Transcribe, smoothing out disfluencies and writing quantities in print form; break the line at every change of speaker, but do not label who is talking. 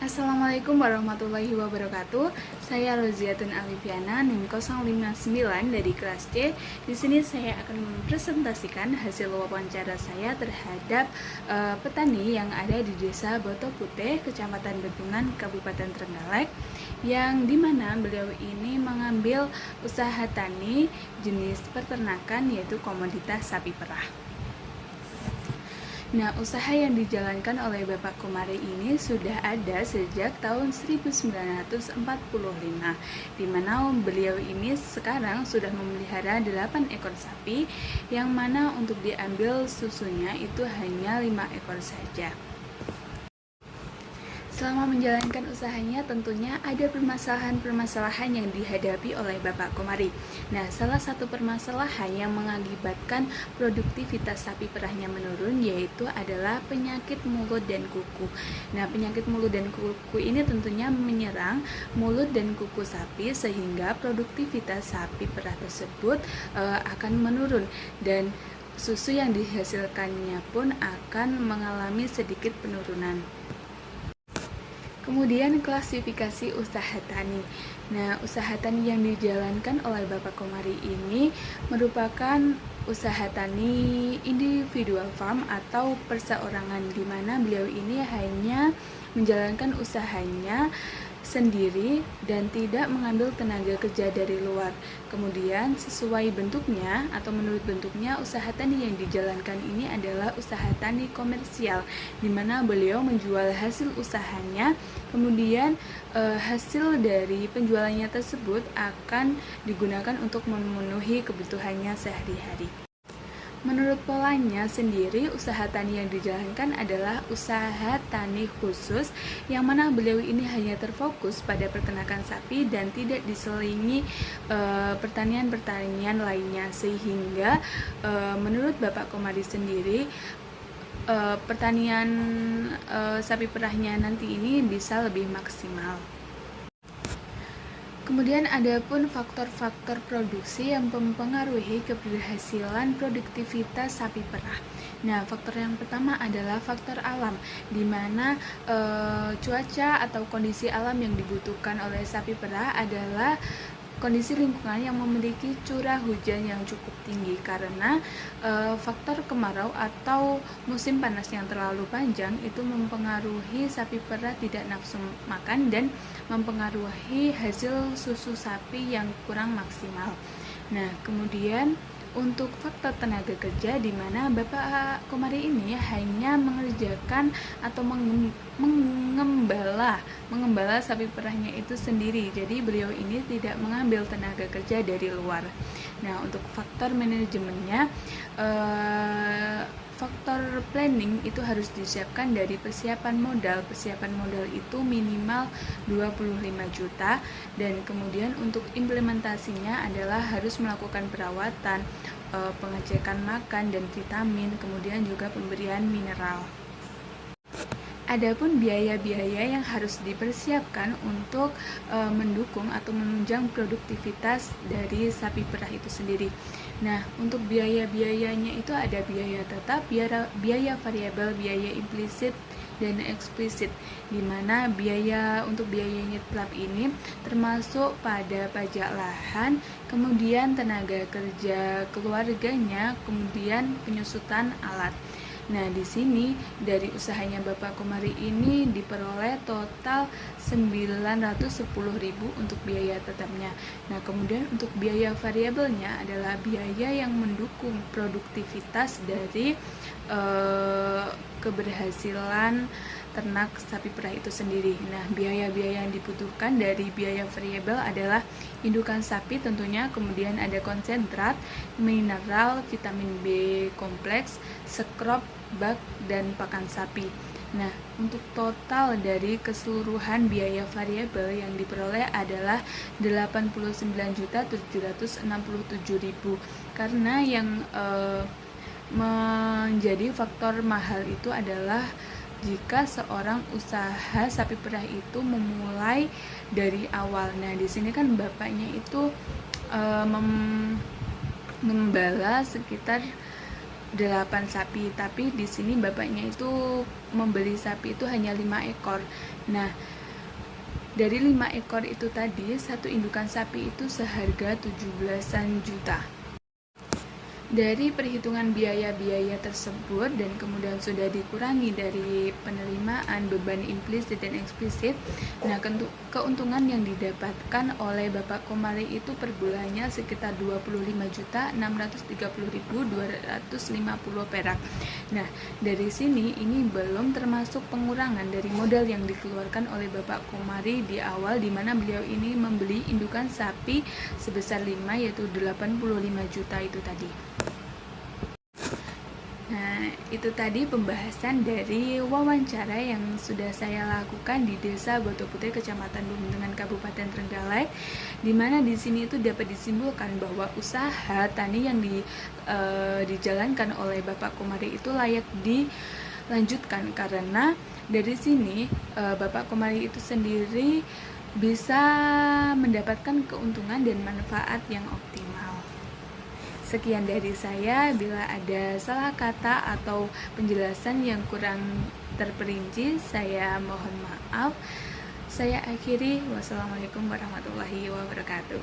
Assalamualaikum warahmatullahi wabarakatuh. Saya Roziatun Alifiana, NIM 059 dari kelas C. Di sini saya akan mempresentasikan hasil wawancara saya terhadap petani yang ada di Desa Boto Putih, Kecamatan Bentungan, Kabupaten Trenggalek, yang dimana beliau ini mengambil usaha tani jenis peternakan yaitu komoditas sapi perah. Nah, usaha yang dijalankan oleh Bapak Komari ini sudah ada sejak tahun 1945, di mana beliau ini sekarang sudah memelihara 8 ekor sapi, yang mana untuk diambil susunya itu hanya 5 ekor saja. Selama menjalankan usahanya tentunya ada permasalahan-permasalahan yang dihadapi oleh Bapak Komari. Nah, salah satu permasalahan yang mengakibatkan produktivitas sapi perahnya menurun yaitu adalah penyakit mulut dan kuku. Nah, penyakit mulut dan kuku ini tentunya menyerang mulut dan kuku sapi sehingga produktivitas sapi perah tersebut akan menurun dan susu yang dihasilkannya pun akan mengalami sedikit penurunan. Kemudian klasifikasi usaha tani. Nah, usaha tani yang dijalankan oleh Bapak Komari ini merupakan usaha tani individual farm atau perseorangan, di mana beliau ini hanya menjalankan usahanya sendiri dan tidak mengambil tenaga kerja dari luar. Kemudian sesuai bentuknya atau menurut bentuknya, usaha tani yang dijalankan ini adalah usaha tani komersial, di mana beliau menjual hasil usahanya, kemudian hasil dari penjualannya tersebut akan digunakan untuk memenuhi kebutuhannya sehari-hari. Menurut polanya sendiri, usaha tani yang dijalankan adalah usaha tani khusus, yang mana beliau ini hanya terfokus pada peternakan sapi dan tidak diselingi pertanian-pertanian lainnya, sehingga menurut Bapak Komari sendiri pertanian sapi perahnya nanti ini bisa lebih maksimal. Kemudian ada pun faktor-faktor produksi yang mempengaruhi keberhasilan produktivitas sapi perah. Nah, faktor yang pertama adalah faktor alam, di mana cuaca atau kondisi alam yang dibutuhkan oleh sapi perah adalah kondisi lingkungan yang memiliki curah hujan yang cukup tinggi, karena faktor kemarau atau musim panas yang terlalu panjang itu mempengaruhi sapi perah tidak nafsu makan dan mempengaruhi hasil susu sapi yang kurang maksimal. Nah, kemudian untuk faktor tenaga kerja, di mana Bapak Komari ini hanya mengerjakan atau mengembala sapi perahnya itu sendiri. Jadi beliau ini tidak mengambil tenaga kerja dari luar. Nah, untuk faktor manajemennya, faktor planning itu harus disiapkan dari persiapan modal. Persiapan modal itu minimal 25 juta, dan kemudian untuk implementasinya adalah harus melakukan perawatan, pengecekan makan dan vitamin, kemudian juga pemberian mineral. Adapun biaya-biaya yang harus dipersiapkan untuk mendukung atau menunjang produktivitas dari sapi perah itu sendiri. Nah, untuk biaya-biayanya itu ada biaya tetap, biaya variabel, biaya implisit, dan eksplisit, di mana untuk biayanya tetap ini termasuk pada pajak lahan, kemudian tenaga kerja keluarganya, kemudian penyusutan alat. Nah, di sini dari usahanya Bapak Komari ini diperoleh total 910.000 untuk biaya tetapnya. Nah, kemudian untuk biaya variabelnya adalah biaya yang mendukung produktivitas dari keberhasilan ternak sapi perah itu sendiri. Nah, biaya-biaya yang dibutuhkan dari biaya variabel adalah indukan sapi tentunya, kemudian ada konsentrat, mineral, vitamin B kompleks, sekrop, bak, dan pakan sapi. Nah, untuk total dari keseluruhan biaya variabel yang diperoleh adalah 89.767.000, karena yang menjadi faktor mahal itu adalah jika seorang usaha sapi perah itu memulai dari awal. Nah, di sini kan bapaknya itu membala sekitar 8 sapi, tapi di sini bapaknya itu membeli sapi itu hanya 5 ekor. Nah, dari 5 ekor itu tadi, satu indukan sapi itu seharga 17-an juta. Dari perhitungan biaya-biaya tersebut dan kemudian sudah dikurangi dari penerimaan beban implisit dan eksplisit, nah keuntungan yang didapatkan oleh Bapak Komari itu per bulannya sekitar 25.630.250 perak. Nah, dari sini ini belum termasuk pengurangan dari modal yang dikeluarkan oleh Bapak Komari di awal, di mana beliau ini membeli indukan sapi sebesar 5, yaitu 85 juta itu tadi. Nah, itu tadi pembahasan dari wawancara yang sudah saya lakukan di Desa Boto Putih, Kecamatan Bumentengan, Kabupaten Trenggalek, di mana di sini itu dapat disimpulkan bahwa usaha tani yang dijalankan oleh Bapak Komari itu layak dilanjutkan, karena dari sini Bapak Komari itu sendiri bisa mendapatkan keuntungan dan manfaat yang optimal. Sekian dari saya, bila ada salah kata atau penjelasan yang kurang terperinci, saya mohon maaf. Saya akhiri, wassalamualaikum warahmatullahi wabarakatuh.